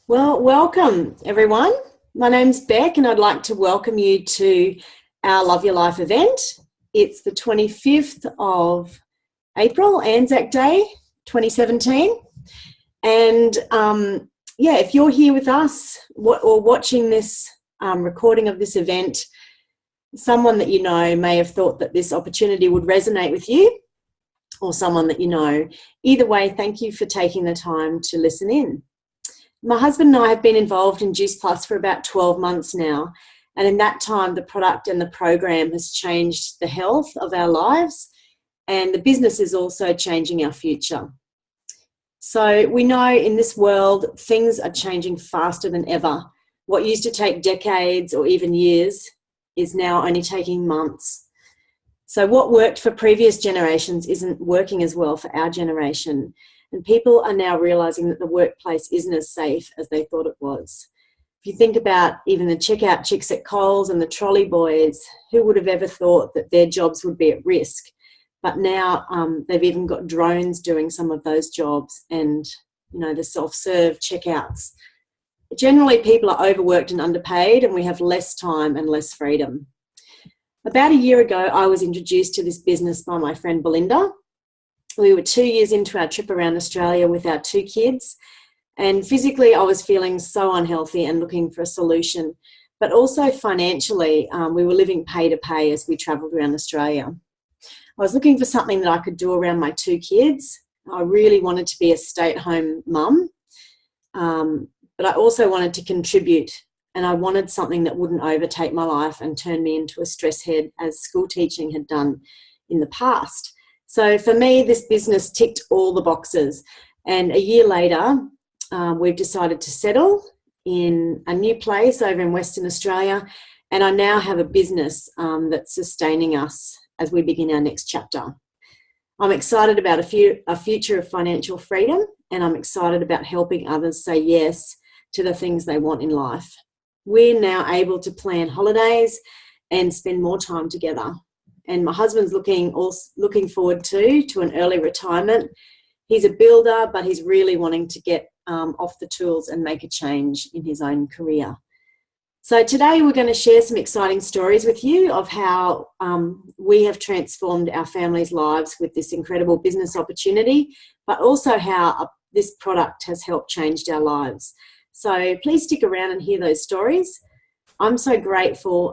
Well, welcome everyone. My name's Beck and I'd like to welcome you to our Love Your Life event. It's the 25th of April, Anzac Day 2017. And if you're here with us or watching this recording of this event, someone that you know may have thought that this opportunity would resonate with you, or someone that you know. Either way, thank you for taking the time to listen in. My husband and I have been involved in Juice Plus for about 12 months now, and in that time the product and the program has changed the health of our lives, and the business is also changing our future. So we know in this world things are changing faster than ever. What used to take decades or even years is now only taking months. So what worked for previous generations isn't working as well for our generation. And people are now realising that the workplace isn't as safe as they thought it was. If you think about even the checkout chicks at Coles and the trolley boys, who would have ever thought that their jobs would be at risk? But now they've even got drones doing some of those jobs, and the self-serve checkouts. Generally, people are overworked and underpaid, and we have less time and less freedom. About a year ago, I was introduced to this business by my friend Belinda. We were 2 years into our trip around Australia with our 2 kids, and physically I was feeling so unhealthy and looking for a solution, but also financially we were living pay to pay as we travelled around Australia. I was looking for something that I could do around my 2 kids. I really wanted to be a stay-at-home mum, but I also wanted to contribute, and I wanted something that wouldn't overtake my life and turn me into a stress head as school teaching had done in the past. So for me, this business ticked all the boxes, and a year later, we've decided to settle in a new place over in Western Australia, and I now have a business that's sustaining us as we begin our next chapter. I'm excited about a future of financial freedom, and I'm excited about helping others say yes to the things they want in life. We're now able to plan holidays and spend more time together. And my husband's looking forward to an early retirement. He's a builder, but he's really wanting to get off the tools and make a change in his own career. So today we're going to share some exciting stories with you of how we have transformed our families' lives with this incredible business opportunity, but also how this product has helped change our lives. So please stick around and hear those stories. I'm so grateful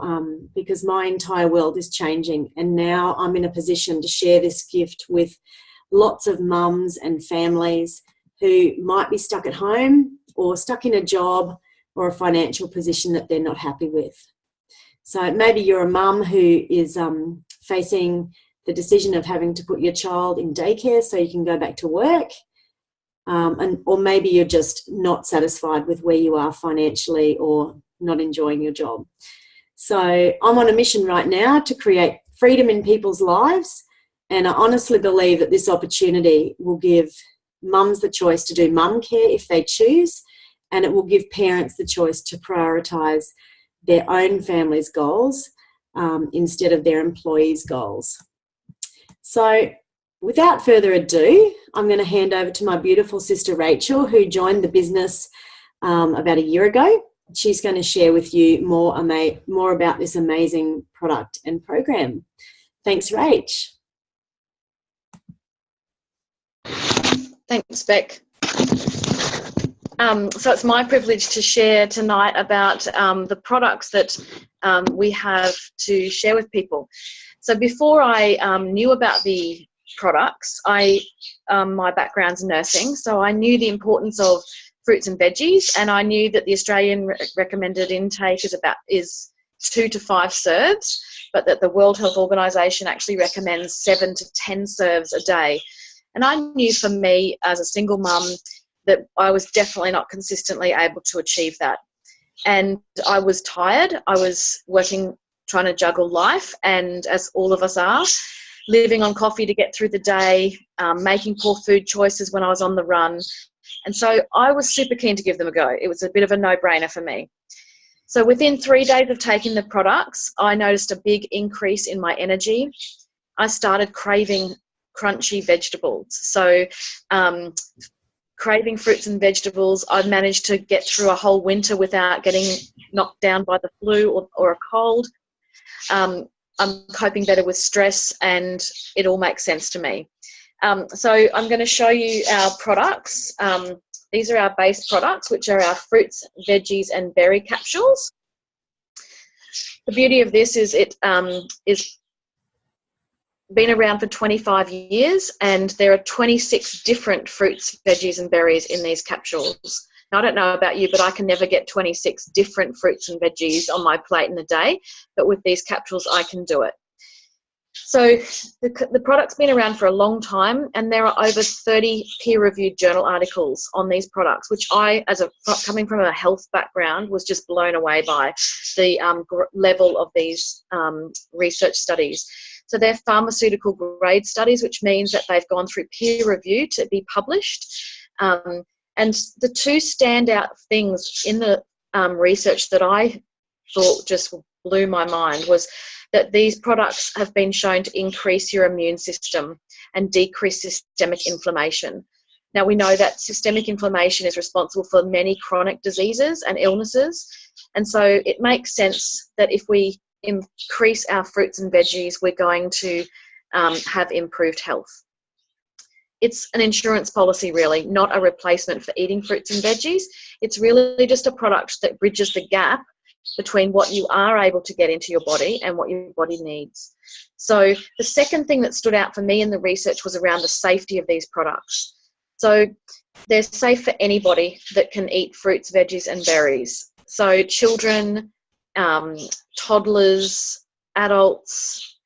because my entire world is changing, and now I'm in a position to share this gift with lots of mums and families who might be stuck at home or stuck in a job or a financial position that they're not happy with. So maybe you're a mum who is facing the decision of having to put your child in daycare so you can go back to work, or maybe you're just not satisfied with where you are financially or not enjoying your job. So I'm on a mission right now to create freedom in people's lives, and I honestly believe that this opportunity will give mums the choice to do mum care if they choose, and it will give parents the choice to prioritise their own family's goals instead of their employees' goals. So without further ado, I'm going to hand over to my beautiful sister Rachel, who joined the business about a year ago. She's going to share with you more about this amazing product and program. Thanks, Rach. Thanks, Beck. So it's my privilege to share tonight about the products that we have to share with people. So before I knew about the products, my background's nursing, so I knew the importance of fruits and veggies, and I knew that the Australian recommended intake is 2 to 5 serves, but that the World Health Organization actually recommends 7 to 10 serves a day. And I knew for me as a single mum that I was definitely not consistently able to achieve that. And I was tired. I was working, trying to juggle life, and as all of us are, living on coffee to get through the day, making poor food choices when I was on the run. And so I was super keen to give them a go. It was a bit of a no-brainer for me. So within 3 days of taking the products, I noticed a big increase in my energy. I started craving crunchy vegetables. So craving fruits and vegetables. I've managed to get through a whole winter without getting knocked down by the flu or a cold. I'm coping better with stress, and it all makes sense to me. So I'm going to show you our products. These are our base products, which are our fruits, veggies, and berry capsules. The beauty of this is it is been around for 25 years, and there are 26 different fruits, veggies, and berries in these capsules. Now, I don't know about you, but I can never get 26 different fruits and veggies on my plate in a day, but with these capsules, I can do it. So the product's been around for a long time, and there are over 30 peer-reviewed journal articles on these products, which I, coming from a health background, was just blown away by the level of these research studies. So they're pharmaceutical grade studies, which means that they've gone through peer review to be published. And the two standout things in the research that I thought just blew my mind was that these products have been shown to increase your immune system and decrease systemic inflammation. Now, we know that systemic inflammation is responsible for many chronic diseases and illnesses, and so it makes sense that if we increase our fruits and veggies, we're going to have improved health. It's an insurance policy, really, not a replacement for eating fruits and veggies. It's really just a product that bridges the gap between what you are able to get into your body and what your body needs. So the second thing that stood out for me in the research was around the safety of these products. So they're safe for anybody that can eat fruits, veggies, and berries. So children, toddlers, adults,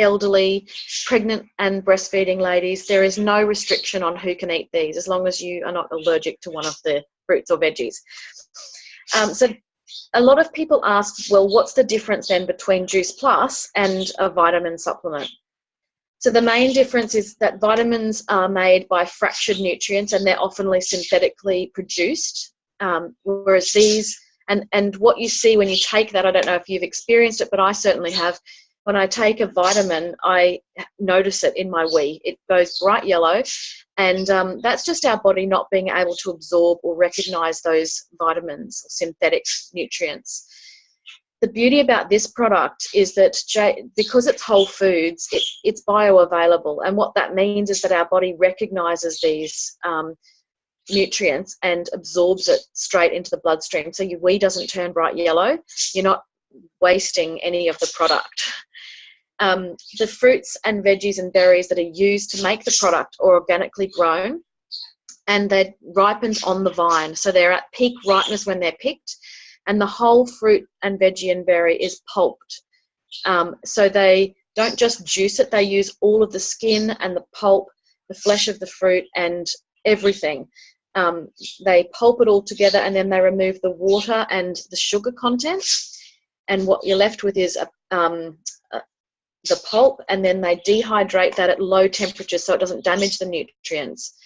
elderly, pregnant and breastfeeding ladies, there is no restriction on who can eat these as long as you are not allergic to one of the fruits or veggies. So a lot of people ask, well, what's the difference then between Juice Plus and a vitamin supplement? So the main difference is that vitamins are made by fractured nutrients, and they're often synthetically produced, whereas these, and what you see when you take that, I don't know if you've experienced it, but I certainly have. When I take a vitamin, I notice it in my wee. It goes bright yellow, and that's just our body not being able to absorb or recognise those vitamins or synthetic nutrients. The beauty about this product is that because it's whole foods, it's bioavailable, and what that means is that our body recognises these nutrients and absorbs it straight into the bloodstream. So your wee doesn't turn bright yellow. You're not wasting any of the product. The fruits and veggies and berries that are used to make the product are organically grown, and they're ripened on the vine. So they're at peak ripeness when they're picked, and the whole fruit and veggie and berry is pulped. So they don't just juice it, they use all of the skin and the pulp, the flesh of the fruit, and everything. They pulp it all together, and then they remove the water and the sugar content, and what you're left with is the pulp, and then they dehydrate that at low temperatures so it doesn't damage the nutrients.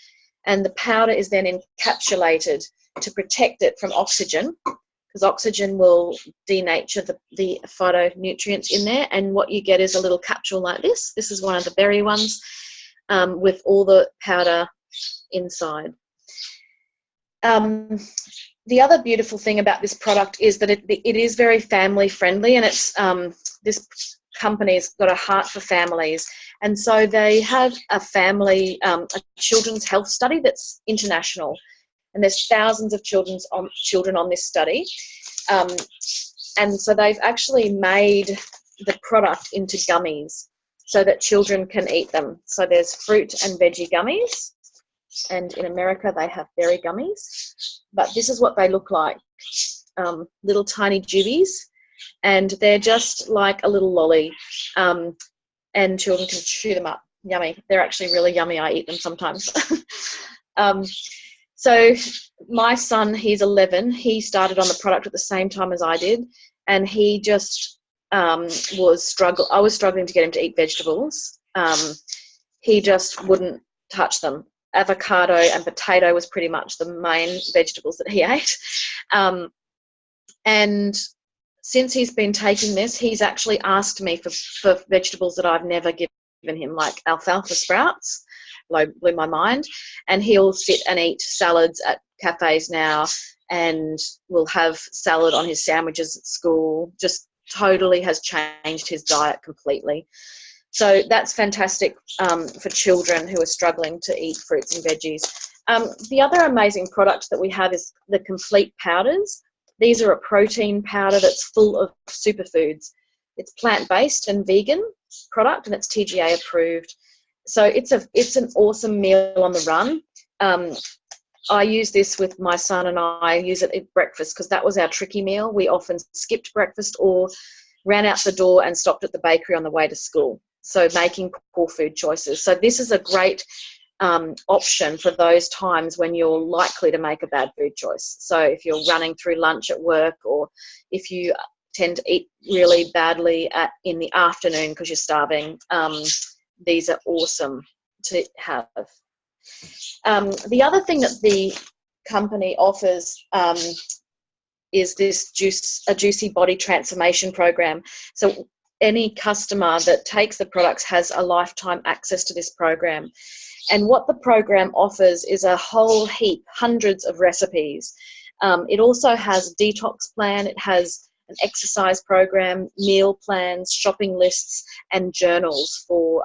And the powder is then encapsulated to protect it from oxygen, because oxygen will denature the phytonutrients in there, and what you get is a little capsule like this. This is one of the berry ones, with all the powder inside. The other beautiful thing about this product is that it is very family friendly, and it's this company's got a heart for families, and so they have a children's health study that's international, and there's thousands of children on this study, and so they've actually made the product into gummies so that children can eat them. So there's fruit and veggie gummies, and in America they have berry gummies, but this is what they look like, little tiny juvies, and they're just like a little lolly, and children can chew them up. Yummy. They're actually really yummy. I eat them sometimes. So my son, he's 11, he started on the product at the same time as I did, and he just I was struggling to get him to eat vegetables. He just wouldn't touch them. Avocado and potato was pretty much the main vegetables that he ate. And since he's been taking this, he's actually asked me for vegetables that I've never given him, like alfalfa sprouts. blew my mind. And he'll sit and eat salads at cafes now, and will have salad on his sandwiches at school. Just totally has changed his diet completely. So that's fantastic for children who are struggling to eat fruits and veggies. The other amazing product that we have is the Complete Powders. These are a protein powder that's full of superfoods. It's plant-based and vegan product, and it's TGA approved. So it's an awesome meal on the run. I use this with my son, and I use it at breakfast because that was our tricky meal. We often skipped breakfast or ran out the door and stopped at the bakery on the way to school. So making poor food choices. So this is a great option for those times when you're likely to make a bad food choice. So if you're running through lunch at work, or if you tend to eat really badly in the afternoon because you're starving, these are awesome to have. The other thing that the company offers is this Juicy Body Transformation Program. So any customer that takes the products has a lifetime access to this program. And what the program offers is a whole heap, hundreds of recipes. It also has a detox plan. It has an exercise program, meal plans, shopping lists, and journals for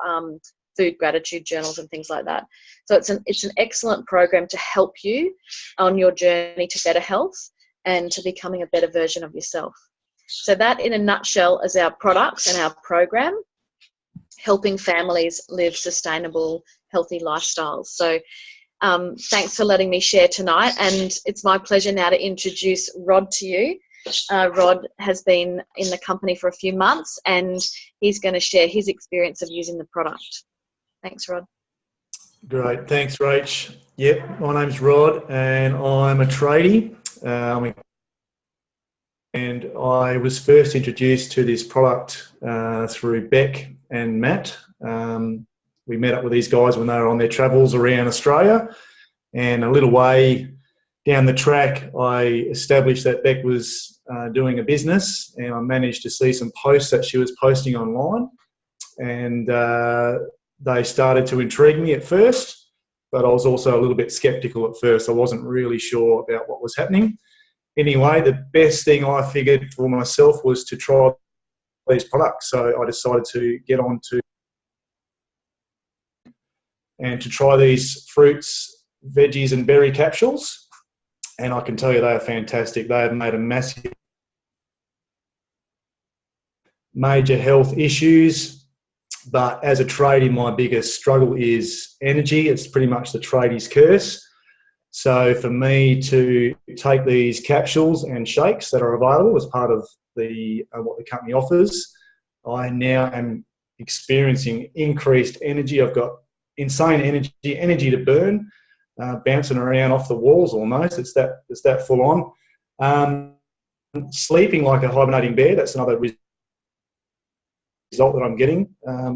food gratitude journals and things like that. So it's an excellent program to help you on your journey to better health and to becoming a better version of yourself. So that, in a nutshell, is our products and our program, helping families live sustainable, healthy lifestyles. So thanks for letting me share tonight, and it's my pleasure now to introduce Rod to you. Rod has been in the company for a few months, and he's going to share his experience of using the product. Thanks, Rod. Great, thanks, Rach. Yep, my name's Rod, and I'm a tradie. And I was first introduced to this product through Beck and Matt. We met up with these guys when they were on their travels around Australia, and a little way down the track, I established that Beck was doing a business, and I managed to see some posts that she was posting online, and they started to intrigue me at first, but I was also a little bit skeptical at first. I wasn't really sure about what was happening. Anyway, the best thing I figured for myself was to try these products. So I decided to get on to try these fruits, veggies and berry capsules. And I can tell you they are fantastic. They have made a major health issues. But as a tradie, my biggest struggle is energy. It's pretty much the tradie's curse. So for me to take these capsules and shakes that are available as part of what the company offers, I now am experiencing increased energy. I've got insane energy to burn, bouncing around off the walls almost. It's that full on. Sleeping like a hibernating bear, that's another result that I'm getting,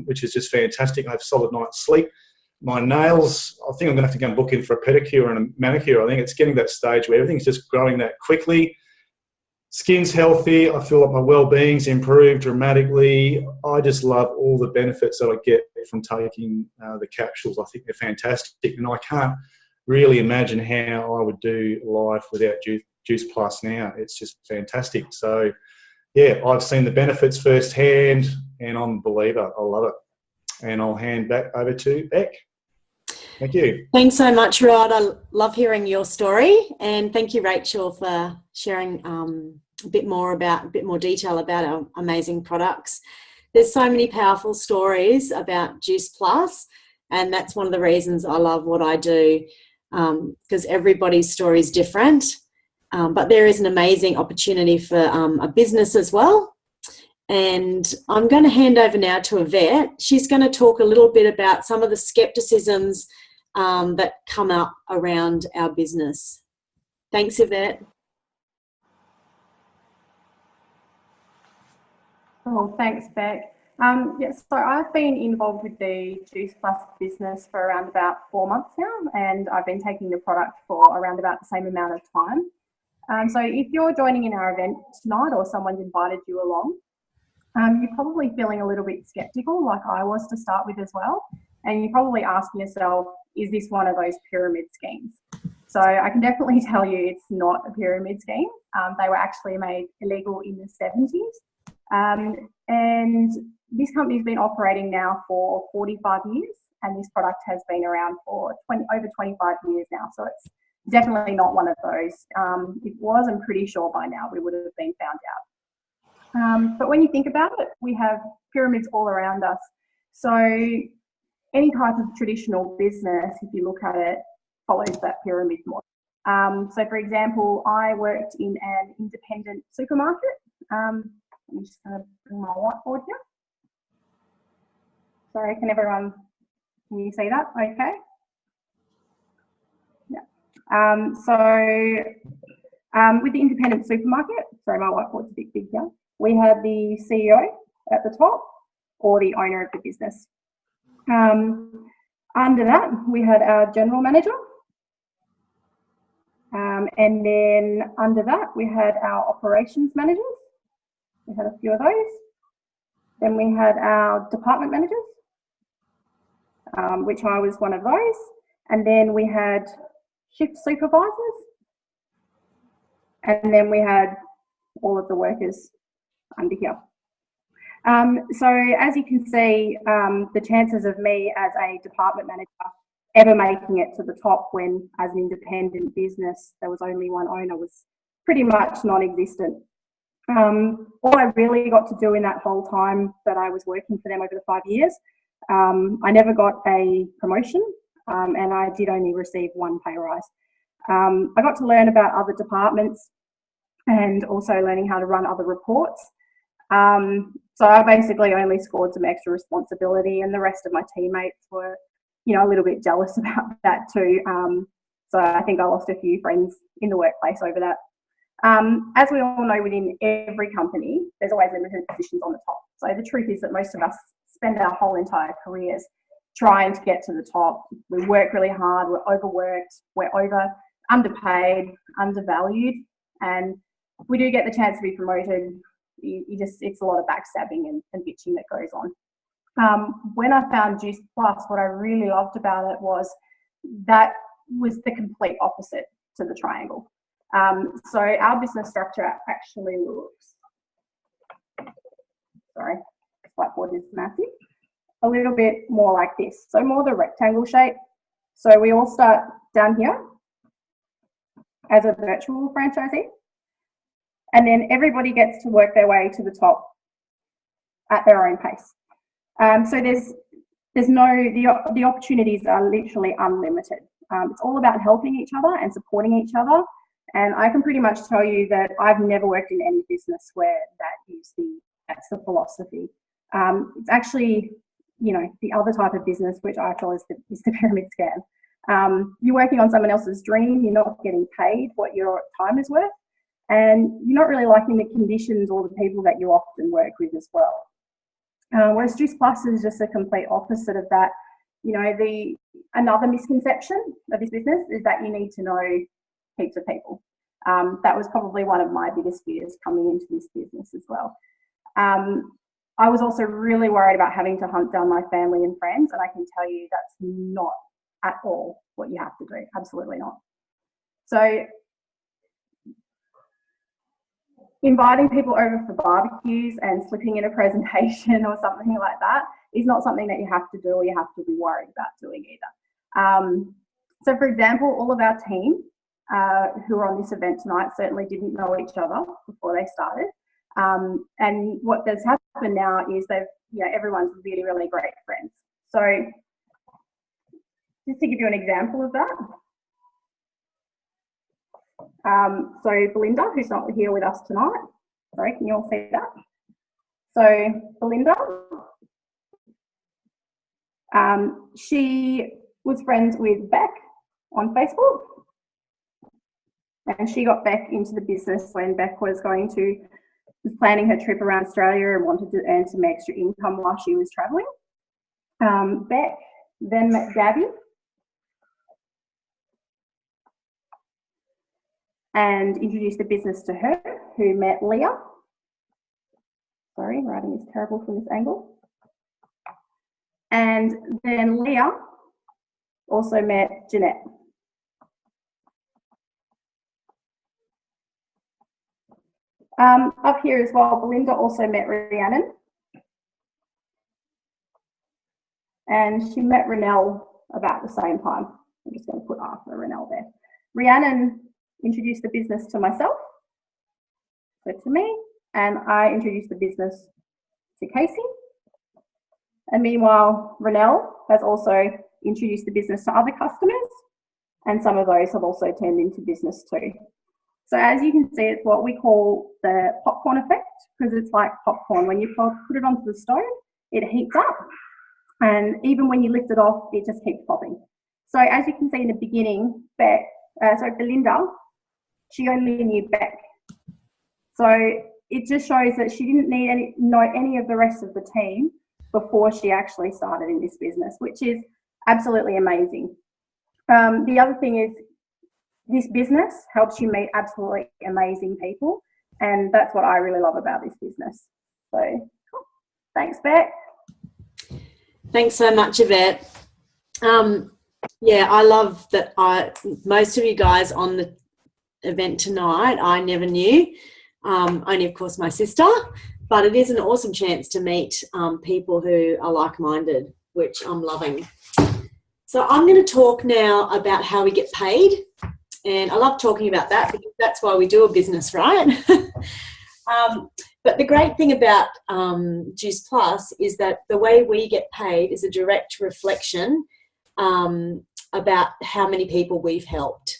which is just fantastic. I have a solid night's sleep. My nails, I think I'm going to have to go and book in for a pedicure and a manicure. I think it's getting that stage where everything's just growing that quickly. Skin's healthy. I feel like my well-being's improved dramatically. I just love all the benefits that I get from taking the capsules. I think they're fantastic, and I can't really imagine how I would do life without Juice Plus now. It's just fantastic. So, yeah, I've seen the benefits firsthand, and I'm a believer. I love it. And I'll hand back over to Beck. Thank you. Thanks so much, Rod. I love hearing your story, and thank you, Rachel, for sharing a bit more detail about our amazing products. There's so many powerful stories about Juice Plus, and that's one of the reasons I love what I do, because everybody's story is different, but there is an amazing opportunity for a business as well. And I'm going to hand over now to Yvette. She's going to talk a little bit about some of the skepticisms that come up around our business. Thanks, Yvette. Oh, thanks, Beck. Yes, so I've been involved with the Juice Plus business for around about 4 months now, and I've been taking the product for around about the same amount of time. So if you're joining in our event tonight, or someone's invited you along, you're probably feeling a little bit skeptical, like I was to start with as well. And you're probably asking yourself, is this one of those pyramid schemes? So I can definitely tell you it's not a pyramid scheme. They were actually made illegal in the 70s. And this company's been operating now for 45 years, and this product has been around for over 25 years now. So it's definitely not one of those. If it was, I'm pretty sure by now we would have been found out. But when you think about it, we have pyramids all around us. So any type of traditional business, if you look at it, follows that pyramid model. So for example, I worked in an independent supermarket. I'm just going to bring my whiteboard here. Sorry, can you see that? Okay. Yeah. With the independent supermarket, sorry, my whiteboard's a bit big here. We had the CEO at the top, or the owner of the business. Under that, we had our general manager. And then under that, we had our operations managers. We had a few of those. Then we had our department managers, which I was one of those. And then we had shift supervisors. And then we had all of the workers under here. So as you can see, the chances of me as a department manager ever making it to the top when, as an independent business, there was only one owner, was pretty much non-existent. All I really got to do in that whole time that I was working for them over the 5 years, I never got a promotion, and I did only receive one pay rise. I got to learn about other departments and also learning how to run other reports. So I basically only scored some extra responsibility, and the rest of my teammates were, a little bit jealous about that too. So I think I lost a few friends in the workplace over that. As we all know, within every company, there's always limited positions on the top. So the truth is that most of us spend our whole entire careers trying to get to the top. We work really hard, we're overworked, we're underpaid, undervalued, and we do get the chance to be promoted. It's a lot of backstabbing and bitching that goes on. When I found Juice Plus, what I really loved about it was that was the complete opposite to the triangle. So our business structure actually looks, sorry, this whiteboard is massive, a little bit more like this. So more the rectangle shape. So we all start down here as a virtual franchisee, and then everybody gets to work their way to the top at their own pace. So the opportunities are literally unlimited. It's all about helping each other and supporting each other. And I can pretty much tell you that I've never worked in any business where that's the philosophy. It's actually, the other type of business, which I feel is the pyramid scam. You're working on someone else's dream, you're not getting paid what your time is worth, and you're not really liking the conditions or the people that you often work with as well. Whereas Juice Plus is just a complete opposite of that. Another misconception of this business is that you need to know heaps of people. That was probably one of my biggest fears coming into this business as well. I was also really worried about having to hunt down my family and friends, and I can tell you that's not at all what you have to do. Absolutely not. So inviting people over for barbecues and slipping in a presentation or something like that is not something that you have to do or you have to be worried about doing either. So for example, all of our team who are on this event tonight certainly didn't know each other before they started. And what has happened now is everyone's really, really great friends. So just to give you an example of that. So Belinda, who's not here with us tonight, sorry, can you all see that? So Belinda, she was friends with Beck on Facebook, and she got Beck into the business when Beck was planning her trip around Australia and wanted to earn some extra income while she was travelling. Beck then met Gabby, and introduced the business to her, who met Leah. Sorry, writing is terrible from this angle. And then Leah also met Jeanette. Up here as well, Belinda also met Rhiannon. And she met Renelle about the same time. I'm just going to put after Renelle there. Rhiannon introduced the business to myself, so to me, and I introduced the business to Casey. And meanwhile, Renelle has also introduced the business to other customers, and some of those have also turned into business too. So as you can see, it's what we call the popcorn effect, because it's like popcorn. When you put it onto the stove, it heats up. And even when you lift it off, it just keeps popping. So as you can see in the beginning, Belinda, she only knew Beck. So it just shows that she didn't know any of the rest of the team before she actually started in this business, which is absolutely amazing. The other thing is, this business helps you meet absolutely amazing people, and that's what I really love about this business. So thanks, Beck. Thanks so much, Yvette. Yeah, I love that most of you guys on the event tonight I never knew, only of course my sister, but it is an awesome chance to meet people who are like-minded, which I'm loving. So I'm going to talk now about how we get paid, and I love talking about that because that's why we do a business, right? But the great thing about Juice Plus is that the way we get paid is a direct reflection about how many people we've helped.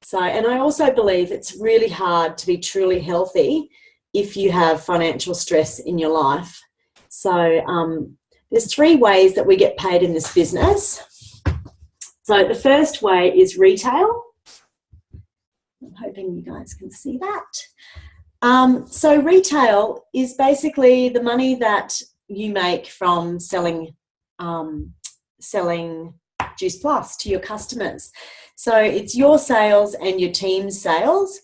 So, and I also believe it's really hard to be truly healthy if you have financial stress in your life. So there's 3 ways that we get paid in this business. So the first way is retail. I'm hoping you guys can see that. So retail is basically the money that you make from selling Juice Plus to your customers. So it's your sales and your team's sales.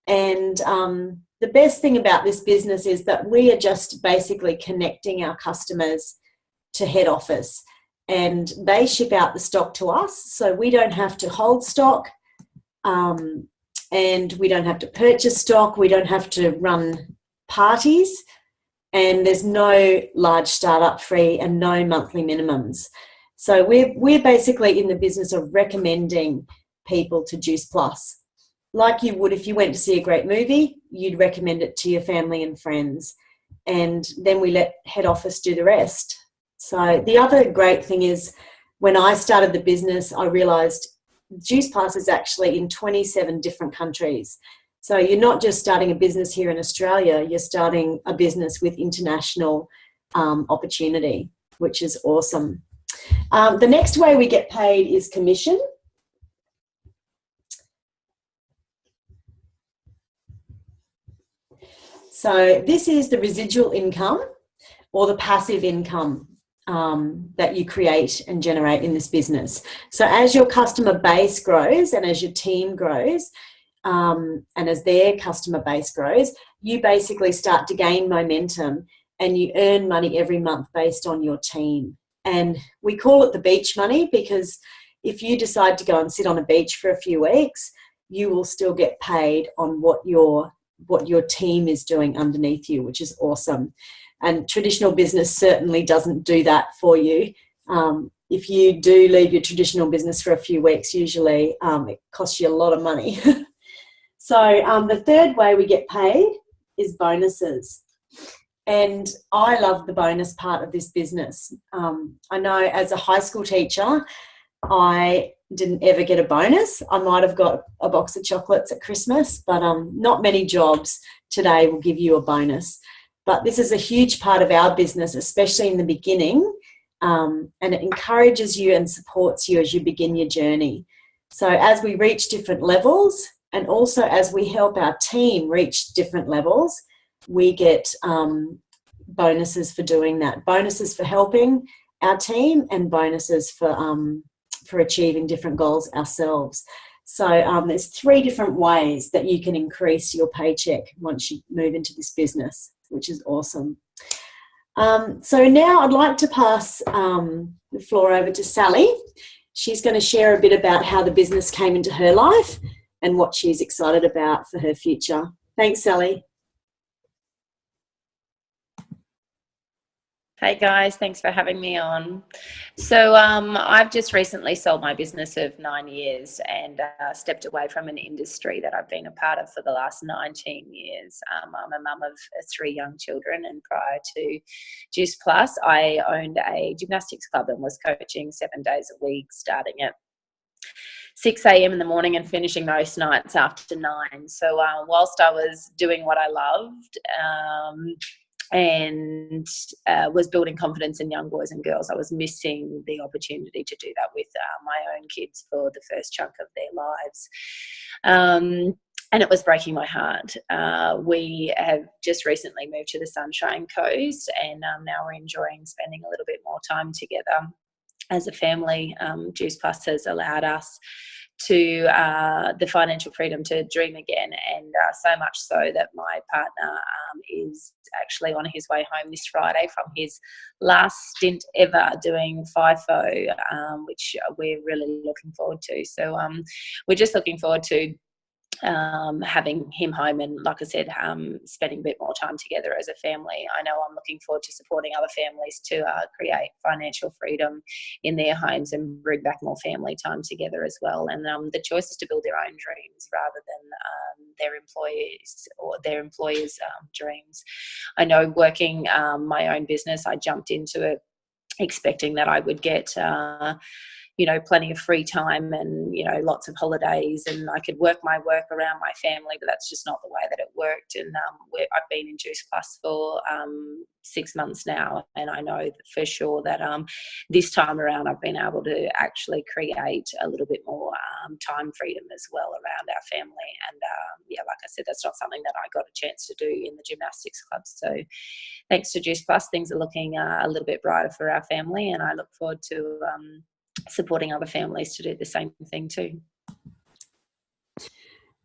And the best thing about this business is that we are just basically connecting our customers to head office, and they ship out the stock to us. So we don't have to hold stock, and we don't have to purchase stock. We don't have to run parties, and there's no large startup fee and no monthly minimums. So we're basically in the business of recommending people to Juice Plus. Like you would if you went to see a great movie, you'd recommend it to your family and friends, and then we let head office do the rest. So the other great thing is, when I started the business, I realised Juice Plus is actually in 27 different countries. So you're not just starting a business here in Australia, you're starting a business with international opportunity, which is awesome. The next way we get paid is commission. So this is the residual income or the passive income that you create and generate in this business. So as your customer base grows and as your team grows, and as their customer base grows, you basically start to gain momentum and you earn money every month based on your team. And we call it the beach money because if you decide to go and sit on a beach for a few weeks, you will still get paid on what your team is doing underneath you, which is awesome. And traditional business certainly doesn't do that for you. If you do leave your traditional business for a few weeks, usually it costs you a lot of money. So the third way we get paid is bonuses. And I love the bonus part of this business. I know as a high school teacher, I didn't ever get a bonus. I might have got a box of chocolates at Christmas, but not many jobs today will give you a bonus. But this is a huge part of our business, especially in the beginning, and it encourages you and supports you as you begin your journey. So as we reach different levels, and also as we help our team reach different levels, we get bonuses for doing that. Bonuses for helping our team and bonuses for achieving different goals ourselves. So there's 3 different ways that you can increase your paycheck once you move into this business, which is awesome. So now I'd like to pass the floor over to Sally. She's going to share a bit about how the business came into her life and what she's excited about for her future. Thanks, Sally. Hey guys, thanks for having me on. So I've just recently sold my business of 9 years and stepped away from an industry that I've been a part of for the last 19 years. I'm a mum of 3 young children, and prior to Juice Plus, I owned a gymnastics club and was coaching 7 days a week, starting at 6 a.m. in the morning and finishing most nights after 9. So whilst I was doing what I loved, and was building confidence in young boys and girls, I was missing the opportunity to do that with my own kids for the first chunk of their lives. And it was breaking my heart. We have just recently moved to the Sunshine Coast, and now we're enjoying spending a little bit more time together as a family. Juice Plus has allowed us to the financial freedom to dream again, and so much so that my partner is actually on his way home this Friday from his last stint ever doing FIFO, which we're really looking forward to. So we're just looking forward to having him home, and like I said, spending a bit more time together as a family. I know I'm looking forward to supporting other families to create financial freedom in their homes and bring back more family time together as well. And the choice is to build their own dreams rather than their employees or their employers' dreams. I know working my own business, I jumped into it expecting that I would get plenty of free time and, lots of holidays, and I could work my work around my family, but that's just not the way that it worked. And I've been in Juice Plus for 6 months now, and I know for sure that this time around I've been able to actually create a little bit more time freedom as well around our family. And like I said, that's not something that I got a chance to do in the gymnastics club. So thanks to Juice Plus, things are looking a little bit brighter for our family, and I look forward to supporting other families to do the same thing too.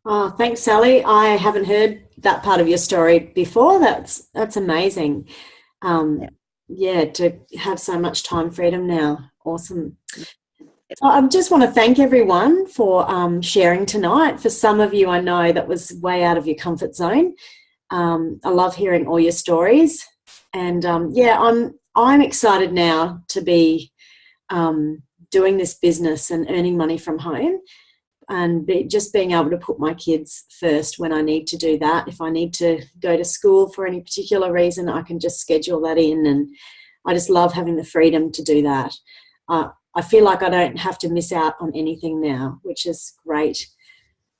Oh, thanks, Sally. I haven't heard that part of your story before. That's amazing. To have so much time freedom now. Awesome. So I just want to thank everyone for sharing tonight. For some of you, I know that was way out of your comfort zone. I love hearing all your stories, and I'm excited now to be doing this business and earning money from home, and just being able to put my kids first when I need to do that. If I need to go to school for any particular reason, I can just schedule that in, and I just love having the freedom to do that. I feel like I don't have to miss out on anything now, which is great.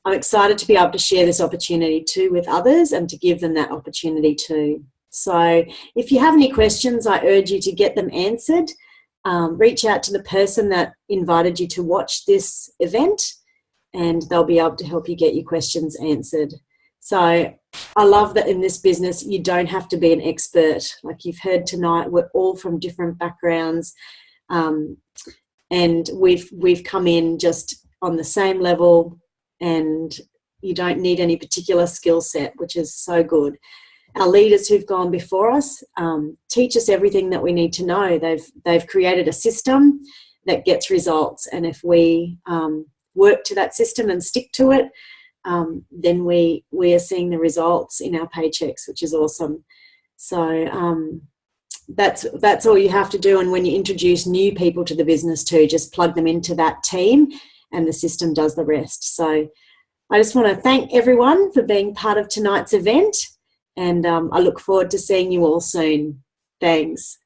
I'm excited to be able to share this opportunity too with others and to give them that opportunity too. So if you have any questions, I urge you to get them answered. Reach out to the person that invited you to watch this event, and they'll be able to help you get your questions answered. So I love that in this business you don't have to be an expert. Like you've heard tonight, we're all from different backgrounds, and we've come in just on the same level, and you don't need any particular skill set, which is so good. Our leaders who've gone before us teach us everything that we need to know. They've created a system that gets results, and if we work to that system and stick to it, then we are seeing the results in our paychecks, which is awesome. So that's all you have to do. And when you introduce new people to the business too, just plug them into that team, and the system does the rest. So I just want to thank everyone for being part of tonight's event. And I look forward to seeing you all soon. Thanks.